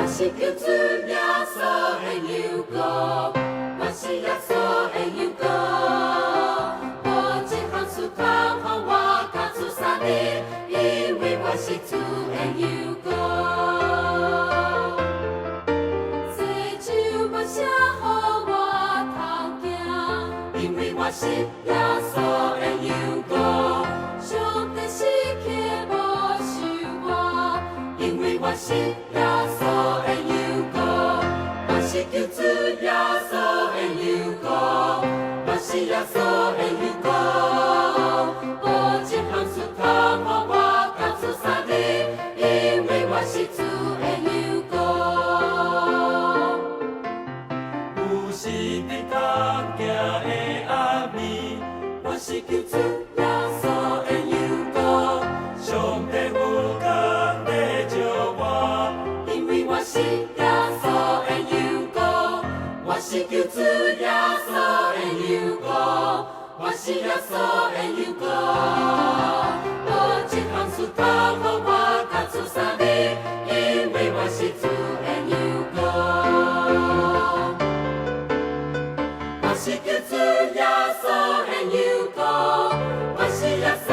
是叫主耶稣的yêu歌，我是耶稣的yêu歌。无一项事通予我交出三日，因为我是主的yêu歌。世上无啥予我头惊，因为我是耶稣的yêu歌。上帝是去无受我，因为我是耶稣的yêu歌。我是救主耶稣的yêu歌，我是耶稣的yêu歌。无一项事通予我交出三日，因为我是主的yêu歌。有时伫通行的暗暝，我是救主耶稣的yêu歌。上帝有工在照我，因为我是耶稣的yêu歌，我是救主耶稣的yêu歌，我是耶稣的yêu歌。无一项事通予我交出三日，因为我是主的yêu歌。我是救主耶稣的yêu歌，我是耶稣。